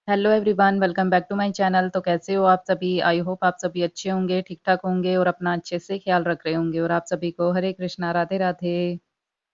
Hello everyone, welcome back to my channel. तो कैसे हो आप सभी? आई होप आप सभी अच्छे होंगे, ठीक ठाक होंगे और अपना अच्छे से ख्याल रख रहे होंगे। और आप सभी को हरे कृष्णा, राधे राधे।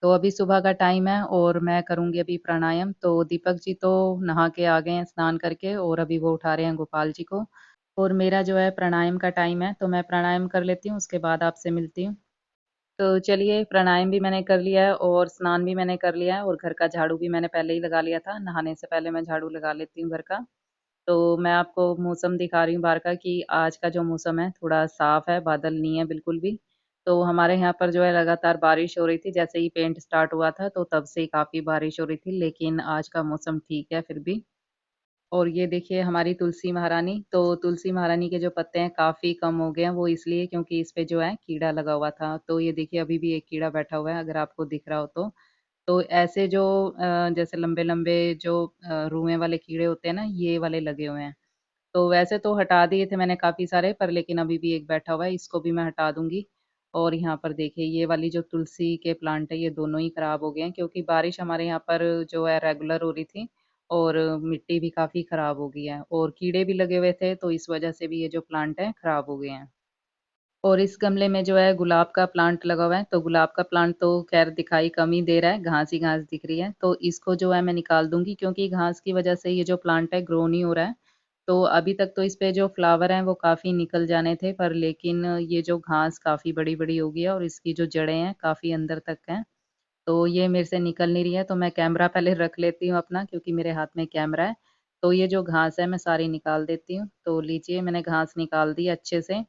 तो अभी सुबह का टाइम है और मैं करूंगी अभी प्राणायाम। तो दीपक जी तो नहा के आ गए हैं स्नान करके और अभी वो उठा रहे हैं गोपाल जी को। और मेरा जो है प्राणायाम का टाइम है, तो मैं प्राणायाम कर लेती हूँ, उसके बाद आपसे मिलती हूँ। तो चलिए, प्राणायाम भी मैंने कर लिया है और स्नान भी मैंने कर लिया है और घर का झाड़ू भी मैंने पहले ही लगा लिया था। नहाने से पहले मैं झाड़ू लगा लेती हूँ घर का। तो मैं आपको मौसम दिखा रही हूँ बाहर का कि आज का जो मौसम है थोड़ा साफ है, बादल नहीं है बिल्कुल भी। तो हमारे यहाँ पर जो है लगातार बारिश हो रही थी, जैसे ही पेंट स्टार्ट हुआ था तो तब से ही काफ़ी बारिश हो रही थी, लेकिन आज का मौसम ठीक है फिर भी। और ये देखिए हमारी तुलसी महारानी, तो तुलसी महारानी के जो पत्ते हैं काफ़ी कम हो गए हैं, वो इसलिए क्योंकि इस पे जो है कीड़ा लगा हुआ था। तो ये देखिए अभी भी एक कीड़ा बैठा हुआ है, अगर आपको दिख रहा हो तो। तो ऐसे जो जैसे लंबे लंबे जो रुएं वाले कीड़े होते हैं ना, ये वाले लगे हुए हैं। तो वैसे तो हटा दिए थे मैंने काफ़ी सारे, पर लेकिन अभी भी एक बैठा हुआ है, इसको भी मैं हटा दूंगी। और यहाँ पर देखिए ये वाली जो तुलसी के प्लांट है, ये दोनों ही खराब हो गए हैं क्योंकि बारिश हमारे यहाँ पर जो है रेगुलर हो रही थी। और मिट्टी भी काफ़ी खराब हो गई है और कीड़े भी लगे हुए थे, तो इस वजह से भी ये जो प्लांट है खराब हो गए हैं। और इस गमले में जो है गुलाब का प्लांट लगा हुआ है, तो गुलाब का प्लांट तो खैर दिखाई कम ही दे रहा है, घास ही घास दिख रही है। तो इसको जो है मैं निकाल दूंगी क्योंकि घास की वजह से ये जो प्लांट है ग्रो नहीं हो रहा है। तो अभी तक तो इस पे जो फ्लावर हैं वो काफ़ी निकल जाने थे, पर लेकिन ये जो घास काफ़ी बड़ी बड़ी हो गई है और इसकी जो जड़ें हैं काफ़ी अंदर तक हैं। तो ये मेरे से निकल नहीं रही है, तो मैं कैमरा पहले रख लेती हूँ अपना, क्योंकि मेरे हाथ में कैमरा है। तो ये जो घास है मैं सारी निकाल देती हूँ। तो लीजिए मैंने घास निकाल दी अच्छे से।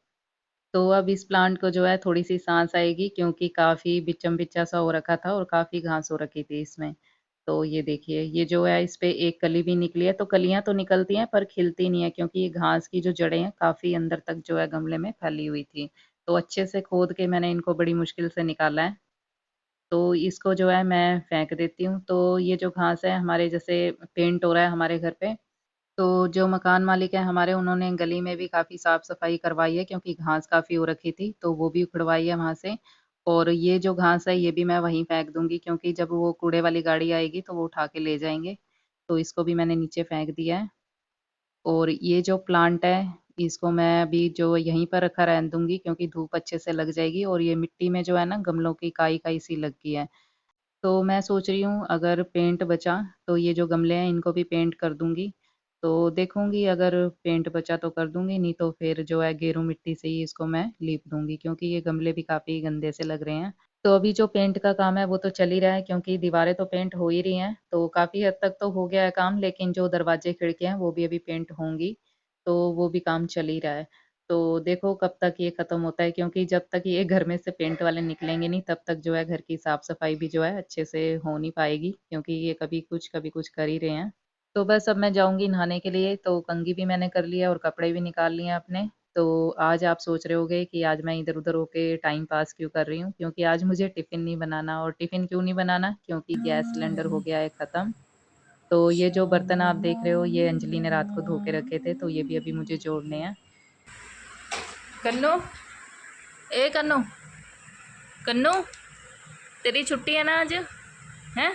तो अब इस प्लांट को जो है थोड़ी सी सांस आएगी क्योंकि काफी बिचम बिचा सा हो रखा था और काफी घास हो रखी थी इसमें। तो ये देखिए ये जो है इस पे एक कली भी निकली है, तो कलियां तो निकलती हैं पर खिलती नहीं है क्योंकि ये घास की जो जड़ें हैं काफी अंदर तक जो है गमले में फैली हुई थी। तो अच्छे से खोद के मैंने इनको बड़ी मुश्किल से निकाला है। तो इसको जो है मैं फेंक देती हूँ। तो ये जो घास है हमारे जैसे पेंट हो रहा है हमारे घर पे, तो जो मकान मालिक है हमारे, उन्होंने गली में भी काफ़ी साफ सफाई करवाई है क्योंकि घास काफ़ी हो रखी थी, तो वो भी उखड़वाई है वहाँ से। और ये जो घास है ये भी मैं वहीं फेंक दूंगी क्योंकि जब वो कूड़े वाली गाड़ी आएगी तो वो उठा के ले जाएंगे। तो इसको भी मैंने नीचे फेंक दिया है। और ये जो प्लांट है इसको मैं अभी जो यहीं पर रखा रहने दूंगी क्योंकि धूप अच्छे से लग जाएगी। और ये मिट्टी में जो है ना गमलों की काई काई सी लग गई है। तो मैं सोच रही हूँ अगर पेंट बचा तो ये जो गमले हैं इनको भी पेंट कर दूंगी। तो देखूंगी अगर पेंट बचा तो कर दूंगी, नहीं तो फिर जो है गेरू मिट्टी से ही इसको मैं लीप दूंगी क्योंकि ये गमले भी काफी गंदे से लग रहे हैं। तो अभी जो पेंट का काम है वो तो चल ही रहा है क्योंकि दीवारें तो पेंट हो ही रही हैं, तो काफी हद तक तो हो गया है काम, लेकिन जो दरवाजे खिड़कियां हैं वो भी अभी पेंट होंगी। तो वो भी काम चल ही रहा है। तो देखो कब तक ये खत्म होता है, क्योंकि जब तक ये घर में से पेंट वाले निकलेंगे नहीं तब तक जो है घर की साफ सफाई भी जो है अच्छे से हो नहीं पाएगी क्योंकि ये कभी कुछ कर ही रहे हैं। तो बस अब मैं जाऊंगी नहाने के लिए। तो कंघी भी मैंने कर लिया और कपड़े भी निकाल लिए अपने। तो आज आप सोच रहे होगे कि आज मैं इधर उधर होके टाइम पास क्यों कर रही हूँ, क्योंकि आज मुझे टिफिन नहीं बनाना। और टिफिन क्यों नहीं बनाना, क्योंकि गैस सिलेंडर हो गया है खत्म। तो ये जो बर्तन आप देख रहे हो ये अंजलि ने रात को धो के रखे थे, तो ये भी अभी मुझे जोड़ने हैं। कन्नू, ए कन्नू, कन्नू, तेरी छुट्टी है ना आज? है?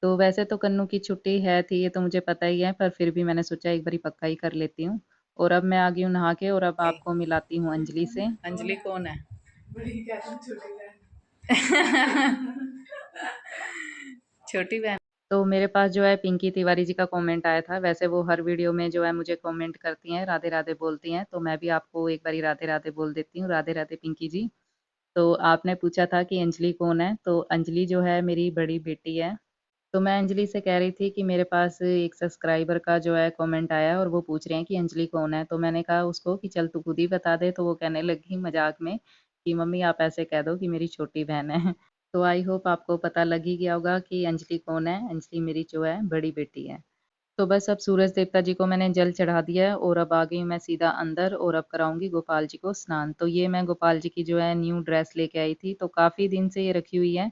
तो वैसे तो कन्नू की छुट्टी है थी, ये तो मुझे पता ही है, पर फिर भी मैंने सोचा एक बारी पक्का ही कर लेती हूँ। और अब मैं आ गई हूँ नहा के और अब Okay. आपको मिलाती हूँ अंजलि से। अंजलि कौन है? छोटी बहन। तो मेरे पास जो है पिंकी तिवारी जी का कमेंट आया था। वैसे वो हर वीडियो में जो है मुझे कमेंट करती हैं, राधे राधे बोलती हैं, तो मैं भी आपको एक बारी राधे राधे बोल देती हूँ। राधे राधे पिंकी जी। तो आपने पूछा था कि अंजलि कौन है, तो अंजलि जो है मेरी बड़ी बेटी है। तो मैं अंजलि से कह रही थी कि मेरे पास एक सब्सक्राइबर का जो है कमेंट आया है और वो पूछ रहे हैं कि अंजलि कौन है। तो मैंने कहा उसको कि चल तू खुद ही बता दे, तो वो कहने लगी मजाक में कि मम्मी आप ऐसे कह दो कि मेरी छोटी बहन है। तो आई होप आपको पता लग ही गया होगा कि अंजलि कौन है। अंजलि मेरी जो है बड़ी बेटी है। तो बस अब सूरज देवता जी को मैंने जल चढ़ा दिया है और अब आ गई हूँ मैं सीधा अंदर और अब कराऊंगी गोपाल जी को स्नान। तो ये मैं गोपाल जी की जो है न्यू ड्रेस लेके आई थी, तो काफ़ी दिन से ये रखी हुई है।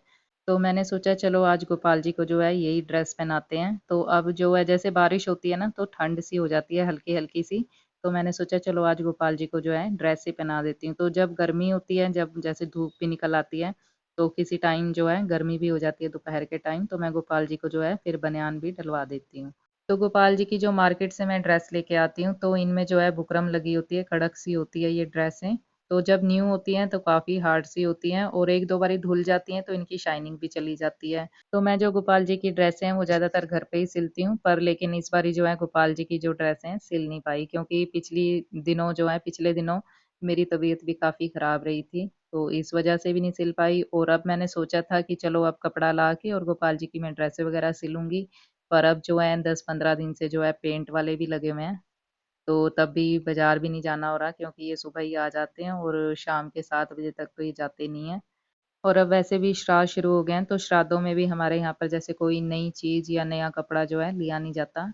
तो मैंने सोचा चलो आज गोपाल जी को जो है यही ड्रेस पहनाते हैं। तो अब जो है जैसे बारिश होती है ना तो ठंड सी हो जाती है हल्की हल्की सी। तो मैंने सोचा चलो आज गोपाल जी को जो है ड्रेस ही पहना देती हूँ। तो जब गर्मी होती है, जब जैसे धूप भी निकल आती है, तो किसी टाइम जो है गर्मी भी हो जाती है दोपहर के टाइम, तो मैं गोपाल जी को जो है फिर बनियान भी डलवा देती हूँ। तो गोपाल जी की जो मार्केट से मैं ड्रेस लेके आती हूँ तो इनमें जो है बुकरम लगी होती है, कड़क सी होती है ये ड्रेसें। तो जब न्यू होती हैं तो काफ़ी हार्ड सी होती हैं और एक दो बारी धुल जाती हैं तो इनकी शाइनिंग भी चली जाती है। तो मैं जो गोपाल जी की ड्रेसें हैं वो ज़्यादातर घर पे ही सिलती हूँ, पर लेकिन इस बारी जो है गोपाल जी की जो ड्रेसें हैं सिल नहीं पाई, क्योंकि पिछले दिनों मेरी तबीयत भी काफ़ी ख़राब रही थी, तो इस वजह से भी नहीं सिल पाई। और अब मैंने सोचा था कि चलो अब कपड़ा ला के और गोपाल जी की मैं ड्रेसें वगैरह सिलूंगी, पर अब जो है 10-15 दिन से जो है पेंट वाले भी लगे हुए हैं, तो तब भी बाजार भी नहीं जाना हो रहा, क्योंकि ये सुबह ही आ जाते हैं और शाम के 7 बजे तक तो ये जाते नहीं हैं। और अब वैसे भी श्राद्ध शुरू हो गए हैं, तो श्राद्धों में भी हमारे यहाँ पर जैसे कोई नई चीज़ या नया कपड़ा जो है लिया नहीं जाता।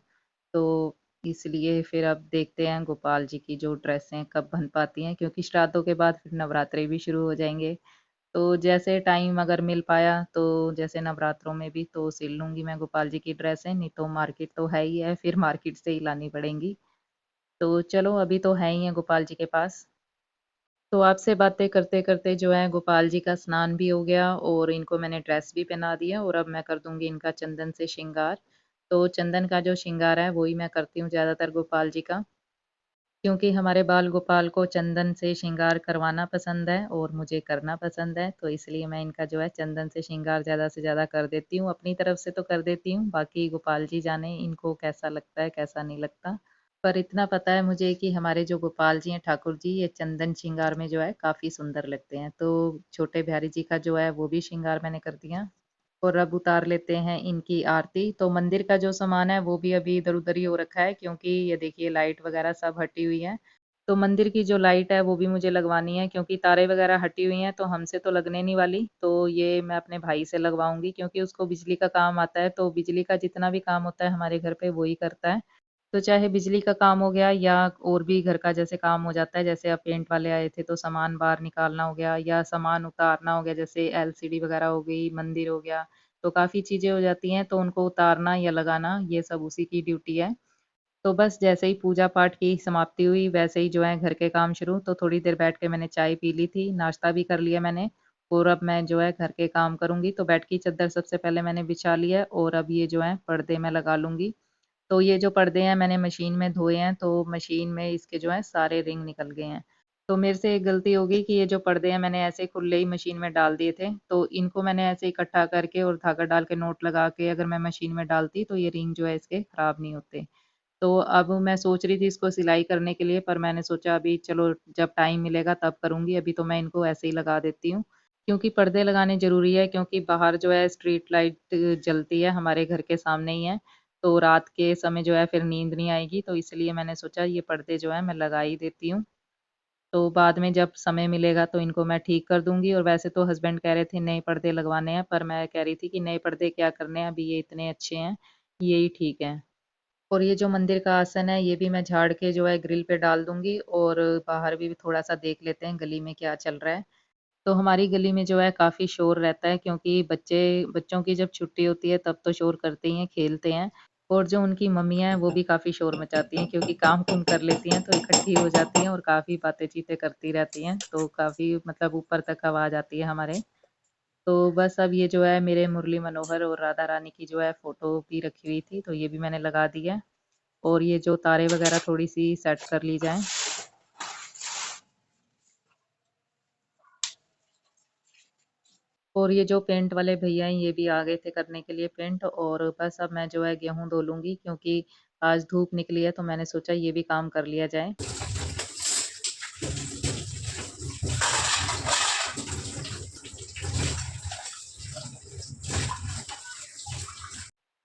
तो इसलिए फिर अब देखते हैं गोपाल जी की जो ड्रेसें कब बन पाती हैं, क्योंकि श्राद्धों के बाद फिर नवरात्रे भी शुरू हो जाएंगे। तो जैसे टाइम अगर मिल पाया तो जैसे नवरात्रों में भी तो सिल लूंगी मैं गोपाल जी की ड्रेसें, नहीं तो मार्केट तो है ही है, फिर मार्केट से ही लानी पड़ेंगी। तो चलो अभी तो है ही है गोपाल जी के पास। तो आपसे बातें करते करते जो है गोपाल जी का स्नान भी हो गया और इनको मैंने ड्रेस भी पहना दिया, और अब मैं कर दूंगी इनका चंदन से श्रृंगार। तो चंदन का जो श्रृंगार है वही मैं करती हूँ ज़्यादातर गोपाल जी का, क्योंकि हमारे बाल गोपाल को चंदन से श्रृंगार करवाना पसंद है और मुझे करना पसंद है, तो इसलिए मैं इनका जो है चंदन से श्रृंगार ज़्यादा से ज़्यादा कर देती हूँ। अपनी तरफ से तो कर देती हूँ, बाकी गोपाल जी जाने इनको कैसा लगता है कैसा नहीं लगता। पर इतना पता है मुझे कि हमारे जो गोपाल जी हैं ठाकुर जी, ये चंदन श्रृंगार में जो है काफ़ी सुंदर लगते हैं। तो छोटे बिहारी जी का जो है वो भी श्रृंगार मैंने कर दिया। और अब उतार लेते हैं इनकी आरती। तो मंदिर का जो सामान है वो भी अभी इधर उधर ही हो रखा है, क्योंकि ये देखिए लाइट वगैरह सब हटी हुई है। तो मंदिर की जो लाइट है वो भी मुझे लगवानी है, क्योंकि तारे वगैरह हटी हुई हैं तो हमसे तो लगने नहीं वाली, तो ये मैं अपने भाई से लगवाऊंगी, क्योंकि उसको बिजली का काम आता है। तो बिजली का जितना भी काम होता है हमारे घर पे वही करता है। तो चाहे बिजली का काम हो गया या और भी घर का जैसे काम हो जाता है, जैसे अब पेंट वाले आए थे तो सामान बाहर निकालना हो गया या सामान उतारना हो गया, जैसे एलसीडी वगैरह हो गई, मंदिर हो गया, तो काफ़ी चीज़ें हो जाती हैं, तो उनको उतारना या लगाना ये सब उसी की ड्यूटी है। तो बस जैसे ही पूजा पाठ की समाप्ति हुई वैसे ही जो है घर के काम शुरू। तो थोड़ी देर बैठ के मैंने चाय पी ली थी, नाश्ता भी कर लिया मैंने, और अब मैं जो है घर के काम करूंगी। तो बेड की चादर सबसे पहले मैंने बिछा ली है और अब ये जो है पर्दे मैं लगा लूंगी। तो ये जो पर्दे हैं मैंने मशीन में धोए हैं, तो मशीन में इसके जो है सारे रिंग निकल गए हैं। तो मेरे से एक गलती हो गई कि ये जो पर्दे हैं मैंने ऐसे खुले ही मशीन में डाल दिए थे, तो इनको मैंने ऐसे इकट्ठा करके और धागा डाल के नोट लगा के अगर मैं मशीन में डालती तो ये रिंग जो है इसके खराब नहीं होते। तो अब मैं सोच रही थी इसको सिलाई करने के लिए, पर मैंने सोचा अभी चलो जब टाइम मिलेगा तब करूंगी, अभी तो मैं इनको ऐसे ही लगा देती हूँ। क्योंकि पर्दे लगाने ज़रूरी है, क्योंकि बाहर जो है स्ट्रीट लाइट जलती है, हमारे घर के सामने ही है, तो रात के समय जो है फिर नींद नहीं आएगी, तो इसलिए मैंने सोचा ये पर्दे जो है मैं लगा ही देती हूँ। तो बाद में जब समय मिलेगा तो इनको मैं ठीक कर दूंगी। और वैसे तो हस्बैंड कह रहे थे नए पर्दे लगवाने हैं, पर मैं कह रही थी कि नए पर्दे क्या करने हैं, अभी ये इतने अच्छे हैं, यही ठीक है। और ये जो मंदिर का आसन है ये भी मैं झाड़ के जो है ग्रिल पे डाल दूंगी, और बाहर भी थोड़ा सा देख लेते हैं गली में क्या चल रहा है। तो हमारी गली में जो है काफ़ी शोर रहता है, क्योंकि बच्चों की जब छुट्टी होती है तब तो शोर करते ही हैं, खेलते हैं। और जो उनकी मम्मियाँ हैं वो भी काफ़ी शोर मचाती हैं, क्योंकि काम कुम कर लेती हैं तो इकट्ठी हो जाती हैं और काफ़ी बातें चीतें करती रहती हैं, तो काफ़ी मतलब ऊपर तक आवाज़ आती है हमारे। तो बस अब ये जो है मेरे मुरली मनोहर और राधा रानी की जो है फ़ोटो भी रखी हुई थी, तो ये भी मैंने लगा दी है। और ये जो तारे वगैरह थोड़ी सी सेट कर ली जाएं। और ये जो पेंट वाले भैया हैं ये भी आ गए थे करने के लिए पेंट, और बस अब मैं जो है गेहूं धो लूंगी, क्योंकि आज धूप निकली है, तो मैंने सोचा ये भी काम कर लिया जाए।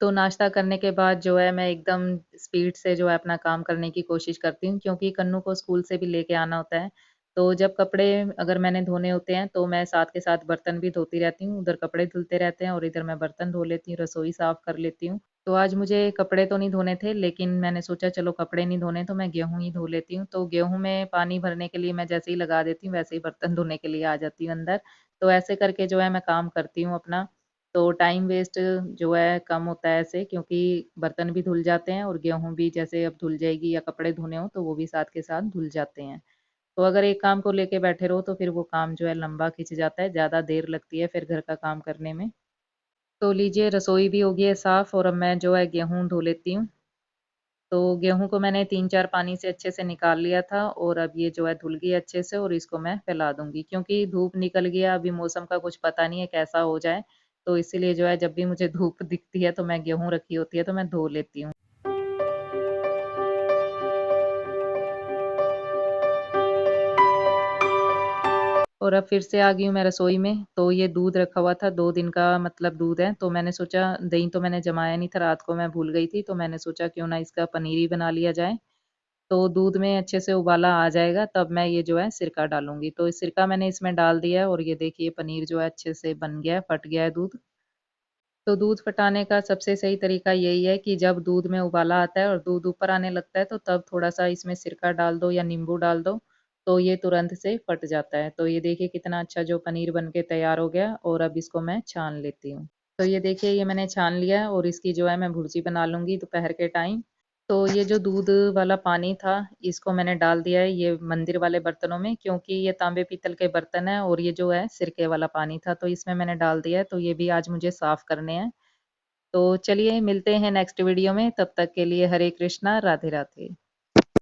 तो नाश्ता करने के बाद जो है मैं एकदम स्पीड से जो है अपना काम करने की कोशिश करती हूँ, क्योंकि कन्नू को स्कूल से भी लेके आना होता है। तो जब कपड़े अगर मैंने धोने होते हैं तो मैं साथ के साथ बर्तन भी धोती रहती हूँ, उधर कपड़े धुलते रहते हैं और इधर मैं बर्तन धो लेती हूँ, रसोई साफ कर लेती हूँ। तो आज मुझे कपड़े तो नहीं धोने थे, लेकिन मैंने सोचा चलो कपड़े नहीं धोने तो मैं गेहूं ही धो लेती हूँ। तो गेहूं में पानी भरने के लिए मैं जैसे ही लगा देती हूँ वैसे ही बर्तन धोने के लिए आ जाती हूँ अंदर। तो ऐसे करके जो है मैं काम करती हूँ अपना। तो टाइम वेस्ट जो है कम होता है ऐसे, क्योंकि बर्तन भी धुल जाते हैं और गेहूं भी जैसे अब धुल जाएगी या कपड़े धोने हो तो वो भी साथ के साथ धुल जाते हैं। तो अगर एक काम को लेके बैठे रहो तो फिर वो काम जो है लंबा खिंच जाता है, ज़्यादा देर लगती है फिर घर का काम करने में। तो लीजिए रसोई भी हो गई है साफ, और अब मैं जो है गेहूं धो लेती हूँ। तो गेहूँ को मैंने 3-4 पानी से अच्छे से निकाल लिया था और अब ये जो है धुल गई अच्छे से और इसको मैं फैला दूँगी क्योंकि धूप निकल गया, अभी मौसम का कुछ पता नहीं है कैसा हो जाए, तो इसीलिए जो है जब भी मुझे धूप दिखती है तो मैं गेहूँ रखी होती है तो मैं धो लेती हूँ। और अब फिर से आ गई हूँ मैं रसोई में, तो ये दूध रखा हुआ था 2 दिन का मतलब दूध है, तो मैंने सोचा दही तो मैंने जमाया नहीं था, रात को मैं भूल गई थी, तो मैंने सोचा क्यों ना इसका पनीर ही बना लिया जाए। तो दूध में अच्छे से उबाला आ जाएगा तब मैं ये जो है सिरका डालूँगी। तो सिरका मैंने इसमें डाल दिया है और ये देखिए पनीर जो है अच्छे से बन गया है, फट गया है दूध। तो दूध फटाने का सबसे सही तरीका यही है कि जब दूध में उबाला आता है और दूध ऊपर आने लगता है तो तब थोड़ा-सा इसमें सिरका डाल दो या नींबू डाल दो, तो ये तुरंत से फट जाता है। तो ये देखिए कितना अच्छा जो पनीर बन के तैयार हो गया और अब इसको मैं छान लेती हूँ। तो ये देखिए ये मैंने छान लिया है और इसकी जो है मैं भुर्जी बना लूँगी दोपहर के टाइम। तो ये जो दूध वाला पानी था, इसको मैंने डाल दिया है ये मंदिर वाले बर्तनों में क्योंकि ये तांबे पीतल के बर्तन हैं और ये जो है सिरके वाला पानी था, तो इसमें मैंने डाल दिया है, तो ये भी आज मुझे साफ़ करने हैं। तो चलिए मिलते हैं नेक्स्ट वीडियो में, तब तक के लिए हरे कृष्णा, राधे राधे।